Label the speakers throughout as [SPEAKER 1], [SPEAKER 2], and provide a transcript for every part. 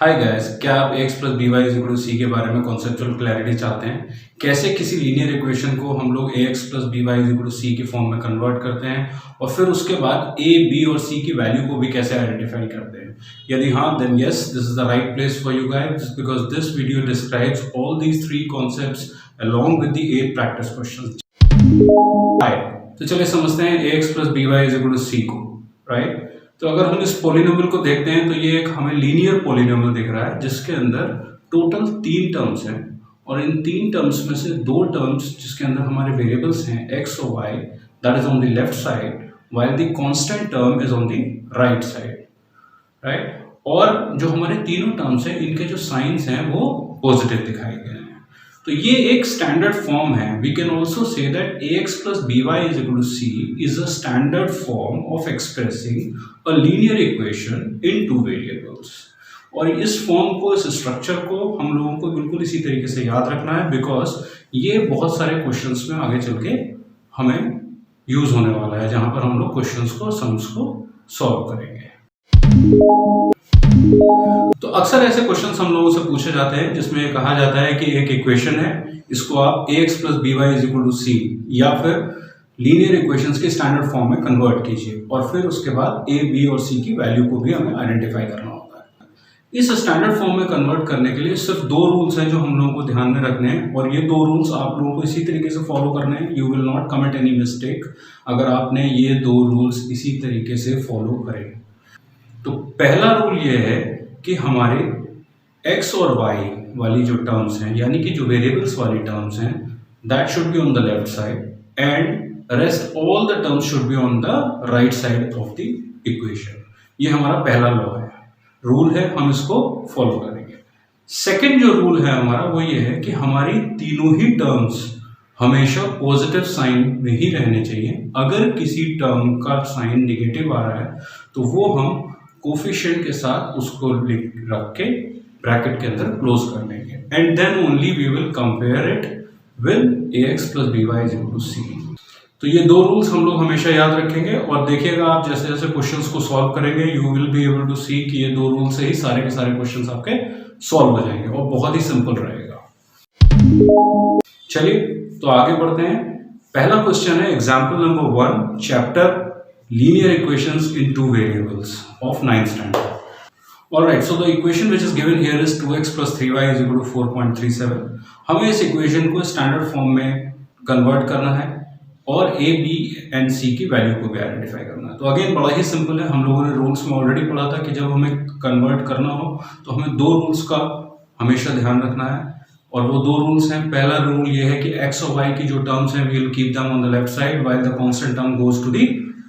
[SPEAKER 1] Hi guys, क्या आप ax plus B Y equal to C के बारे में कॉन्सेप्चुअल क्लैरिटी चाहते हैं? कैसे किसी लीनियर इक्वेशन को हम लोग ax plus B Y equal to C के फॉर्म में कन्वर्ट करते हैं और फिर उसके बाद a, b और c की वैल्यू को भी कैसे आइडेंटिफाई करते हैं? यदि हाँ, then yes, this is the right place for you guys because this video describes all these three concepts along with the 8 practice questions. Hi, तो चलिए समझते हैं ax plus B Y equal to C को, right? तो अगर हम इस polynomial को देखते हैं तो ये एक हमें लीनियर पोलिनोमियल दिख रहा है जिसके अंदर टोटल 3 टर्म्स हैं और इन 3 टर्म्स में से 2 टर्म्स जिसके अंदर हमारे वेरिएबल्स हैं x और y, that is on the left side while the constant term is on the right side, right? और जो हमारे तीनों टर्म्स हैं इनके जो साइंस हैं वो पॉजिटिव दिखाए गए हैं। तो ये एक स्टैंडर्ड फॉर्म है। We can also say that ax plus B Y is equal to c is a standard form of expressing a linear equation in two variables. और इस फॉर्म को, इस स्ट्रक्चर को हम लोगों को बिल्कुल इसी तरीके से याद रखना है बिकॉज ये बहुत सारे क्वेश्चंस में आगे चल के हमें यूज होने वाला है जहां पर हम लोग क्वेश्चंस को, सम्स को सॉल्व करेंगे। तो अक्सर ऐसे क्वेश्चंस हम लोगों से पूछे जाते हैं जिसमें कहा जाता है कि एक इक्वेशन है, इसको आप ax plus B Y is equal to C या फिर लीनियर इक्वेशंस के स्टैंडर्ड फॉर्म में कन्वर्ट कीजिए और फिर उसके बाद a, b और c की वैल्यू को भी हमें आइडेंटिफाई करना होता है। इस स्टैंडर्ड फॉर्म में कन्वर्ट करने के लिए सिर्फ 2 रूल्स हैं जो हम लोगों को ध्यान में रखने हैं और ये 2 रूल्स आप लोगों को इसी तरीके से फॉलो करने हैं। You will not commit any mistake अगर आपने ये 2 रूल्स इसी तरीके से फॉलो करें। तो पहला रूल ये है कि हमारे x और y वाली जो टर्म्स हैं, यानी कि जो वेरिएबल्स वाली टर्म्स हैं, that should be on the left side and rest all the terms should be on the right side of the equation. ये हमारा पहला लॉ है, रूल है, हम इसको फॉलो करेंगे। सेकंड जो रूल है हमारा वो ये है कि हमारी तीनों ही टर्म्स हमेशा पॉजिटिव साइन में ही रहने चाहिए। अगर किसी टर्म का साइन नेगेटिव आ रहा है तो वो हम कोफिशिएंट के साथ उसको रख के ब्रैकेट के अंदर क्लोज कर लेंगे and then only we will compare it with ax plus B Y is equal to C. तो ये 2 रूल्स हम लोग हमेशा याद रखेंगे और देखिएगा आप जैसे जैसे क्वेश्चंस को सॉल्व करेंगे you will be able to see कि ये 2 रूल से ही सारे के सारे क्वेश्चंस आपके सॉल्व हो जाएंगे और बहुत ही सिंपल रहेगा। चलिए तो आगे बढ़ते हैं। पहला क्वेश्चन है example number 1, chapter linear equations in two variables of 9th standard. Alright, so the equation which is given here is 2x plus 3y is equal to 4.37. हमें इस इक्वेशन को स्टैंडर्ड फॉर्म में कन्वर्ट करना है और a, b and c की value को भी आइडेंटिफाई करना है। तो अगेन बड़ा ही सिंपल है, हम लोगों ने रूल्स में ऑलरेडी पढ़ा था कि जब हमें कन्वर्ट करना हो तो हमें 2 रूल्स का हमेशा ध्यान रखना है और वो 2 रूल्स हैं। पहला रूल ये है कि x और y की जो टर्म्स हैं we will keep them on the left side while the constant term goes to the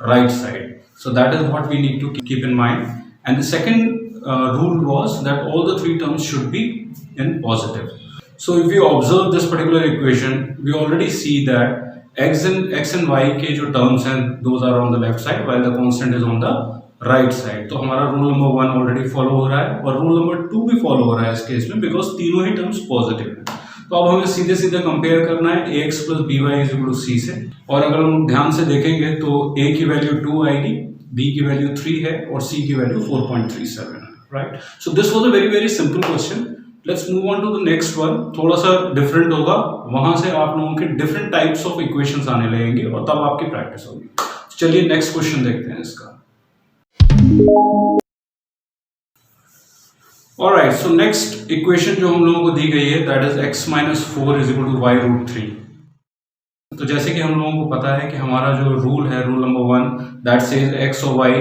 [SPEAKER 1] right side. So that is what we need to keep in mind. And the second rule was that all the 3 terms should be in positive. So if we observe this particular equation, we already see that x and y के जो terms हैं those are on the left side while the constant is on the right side. तो हमारा rule number 1 already follow हो रहा है और rule number 2 भी follow हो रहा है इस केस में because तीनों ही terms positive हैं। तो अब हमें सीधे सीधे कंपेयर करना है ax plus B Y is equal to C से और अगर हम ध्यान से देखेंगे तो a की वैल्यू 2 आएगी, b की वैल्यू 3 है और c की वैल्यू 4.37 है, right? So this was a very very simple question. Let's move on to the next one. थोड़ा सा डिफरेंट होगा, वहां से आप लोगों के डिफरेंट टाइप्स ऑफ इक्वेशंस आने लगेंगे और तब आपकी प्रैक्टिस होगी। चलिए नेक्स्ट क्वेश्चन देखते हैं इसका। Alright, so next equation जो हम लोगों को दी गई है that is x minus 4 is equal to y root 3। तो जैसे कि हम लोगों को पता है कि हमारा जो रूल है, rule number 1, that says x और y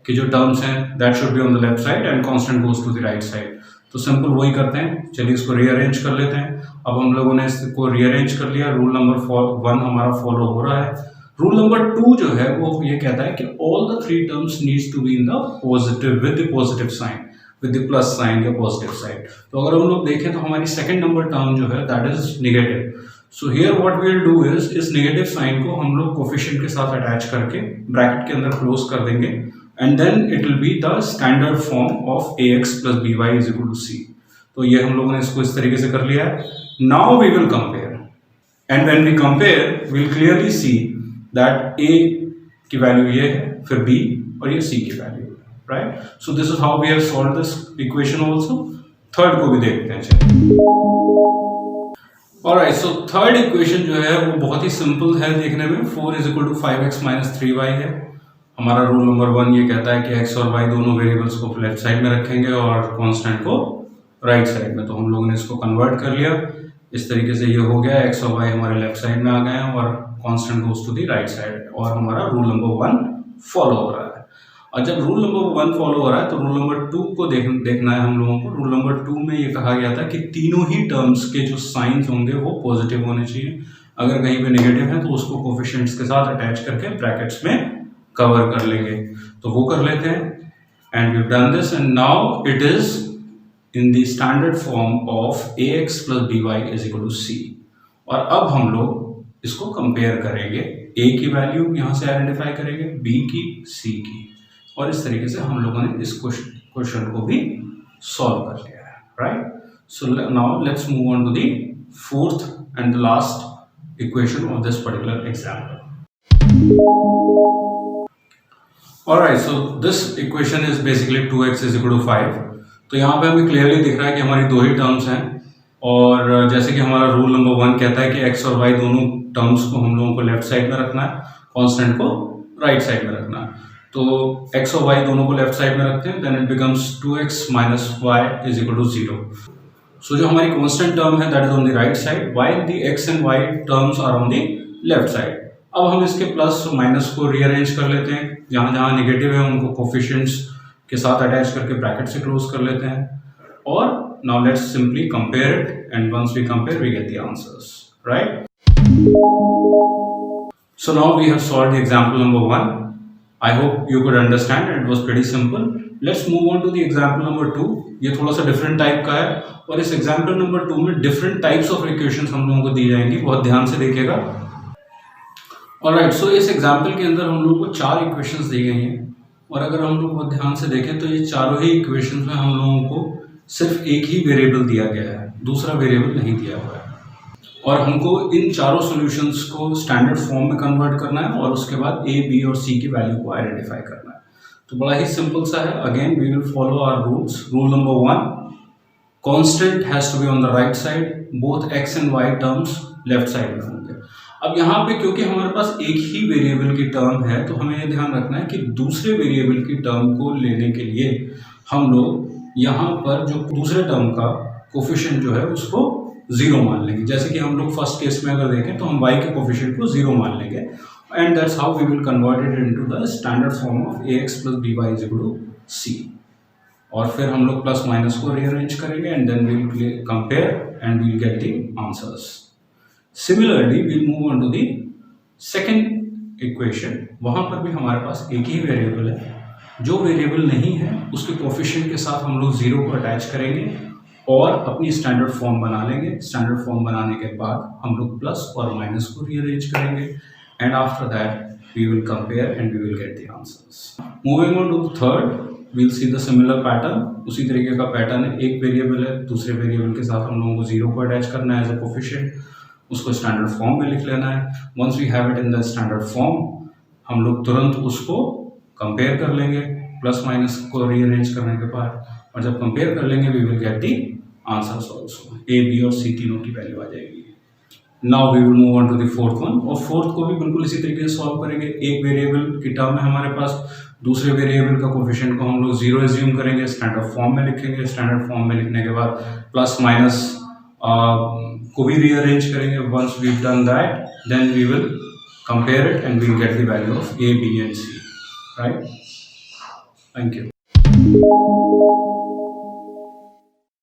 [SPEAKER 1] के जो टर्म्स हैं that should be on the left side and constant goes to the right side। तो सिंपल वही करते हैं। चलिए इसको रीअरेंज कर लेते हैं। अब हम लोगों ने इसको रीअरेंज कर लिया। रूल नंबर 1 हमारा फॉलो हो रहा है। रूल नंबर 2 जो है वो ये कहता है कि all the 3 terms needs to be in the positive with the positive sign, with the plus sign या positive side। तो अगर हम लोग देखें तो हमारी सेकंड नंबर टर्म जो है that is negative। So here what we will do is इस नेगेटिव साइन को हम लोग कोफिशिएंट के साथ अटैच करके ब्रैकेट के अंदर क्लोज कर देंगे and then it will be the standard form of ax plus B Y is equal to C. तो ये हम लोगों ने इसको इस तरीके से कर लिया है। Now we will compare and when we compare we will clearly see that a की वैल्यू ये है, फिर b और ये c की value, right? So this is how we have solved this equation also. Third को भी देखते हैं। चलिए, ऑलराइट, सो थर्ड इक्वेशन जो है वो बहुत ही सिंपल है देखने में। 4 is equal to 5x minus 3y है। हमारा रूल नंबर 1 ये कहता है कि x और y दोनों वेरिएबल्स को लेफ्ट साइड में रखेंगे और कांस्टेंट को राइट साइड में। तो हम लोगों ने इसको कन्वर्ट कर लिया इस तरीके से, ये हो गया x और y हमारे लेफ्ट साइड में आ गए हैं और constant goes to the right side, और हमारा रूल नंबर 1 फॉलो हो रहा है। और जब रूल नंबर 1 फॉलो हो रहा है तो रूल नंबर 2 को देखना है हम लोगों को। रूल नंबर 2 में ये कहा गया था कि तीनों ही टर्म्स के जो साइंस होंगे वो पॉजिटिव होने चाहिए। अगर कहीं पे नेगेटिव है तो उसको कोफिशिएंट्स के साथ अटैच करके ब्रैकेट्स में कवर कर लेंगे। तो वो कर लेते हैं, and we done this, and now it is in the standard form of ax plus by is equal to c। और अब हम लोग इसको कंपेयर करेंगे, a की वैल्यू यहाँ से आइडेंटिफाई करेंगे, b की, c की, और इस तरीके से हम लोगों ने इस क्वेश्चन को भी सॉल्व कर लिया है, right. So now let's move on to the fourth and the last equation of this particular example. Alright, so this equation is basically 2x is equal to 5। तो यहाँ पे हमें क्लियरली दिख रहा है कि हमारी दो ही टर्म्स हैं, और जैसे कि हमारा रूल नंबर 1 कहता है कि x और y दोनों टर्म्स को हम लोगों को लेफ्ट साइड में रखना है, कांस्टेंट को राइट साइड में रखना है। तो x और y दोनों को लेफ्ट साइड में रखते हैं, then it becomes 2x minus y is equal to 0। So जो हमारी कांस्टेंट टर्म है that is on the right side, while the x and y terms are on the left side. अब हम इसके plus minus को rearrange कर लेते हैं, जहां जहां नेगेटिव है उनको कोफिशिएंट्स के साथ अटैच करके ब्रैकेट से क्लोज कर लेते हैं, और now let's simply compare it, and once we compare we get the answers, right. So now we have solved the example number 1. I hope you could understand it was pretty simple. Let's move on to the example number 2. ये थोड़ा सा different type का है, और इस example number 2 में different types of equations हम लोगों को दी जाएंगी, बहुत ध्यान से देखिएगा। Alright, so इस example के अंदर हम लोगों को 4 equations दी गई हैं, और अगर हम लोग बहुत ध्यान से देखें तो ये चारों ही equations में हम लोगों को सिर्फ एक ही वेरिएबल दिया गया है, दूसरा वेरिएबल नहीं दिया हुआ है, और हमको इन चारों सॉल्यूशंस को स्टैंडर्ड फॉर्म में कन्वर्ट करना है, और उसके बाद a, b और c की वैल्यू को आइडेंटिफाई करना है। तो बड़ा ही सिंपल सा है। Again we will follow our rules. Rule number 1, constant has to be on the right side, both x and y terms left side में होंगे। अब यहाँ पे क्योंकि हमारे पास एक ही वेरिएबल की टर्म है, तो हमें ये ध्यान रखना है कि दूसरे वेरिएबल की टर्म को लेने के लिए हम लोग यहाँ पर जो दूसरे टर्म का कोफिशिएंट जो है उसको 0 मान लेंगे। जैसे कि हम लोग फर्स्ट केस में अगर देखें तो हम y के कोफिशिएंट को 0 मान लेंगे, and that's how we will convert it into the standard form of ax plus by is equal to c। और फिर हम लोग प्लस माइनस को रीअरेंज करेंगे, and then we will compare and we will get the answers. Similarly we will move on to the second equation. वहां पर भी हमारे पास एक ही वेरिएबल है, जो वेरिएबल नहीं है उसके कोफिशिएंट के साथ हम लोग 0 को अटैच करेंगे और अपनी स्टैंडर्ड फॉर्म बना लेंगे। स्टैंडर्ड फॉर्म बनाने के बाद हम लोग प्लस और माइनस को रीअरेंज करेंगे, and after that we will compare and we will get the answers. Moving on to the third, we will see the similar pattern. उसी तरीके का पैटर्न है, एक वेरिएबल है, दूसरे वेरिएबल के साथ हम लोगों को 0 को अटैच करना है एज अ कोफिशिएंट, उसको स्टैंडर्ड फॉर्म में लिख लेना है। Once we have it in the standard form, हम लोग तुरंत उसको कंपेयर कर लेंगे प्लस माइनस को रीअरेंज करने के बाद, और जब कंपेयर कर लेंगे we will get the answers also. A, b और सी तीनों की वैल्यू आ जाएगी। Now we will move on to the fourth one, और फोर्थ को भी बिल्कुल इसी तरीके से सॉल्व करेंगे। एक वेरिएबल की टर्म है हमारे पास, दूसरे वेरिएबल का कोफिशिएंट को हम लोग 0 एज्यूम करेंगे, स्टैंडर्ड फॉर्म में लिखेंगे। स्टैंडर्ड फॉर्म में लिखने के बाद प्लस माइनस को भी रीअरेंज करेंगे। Once we done that, then we will compare it and we will get the value of a, b and c, right. Thank you.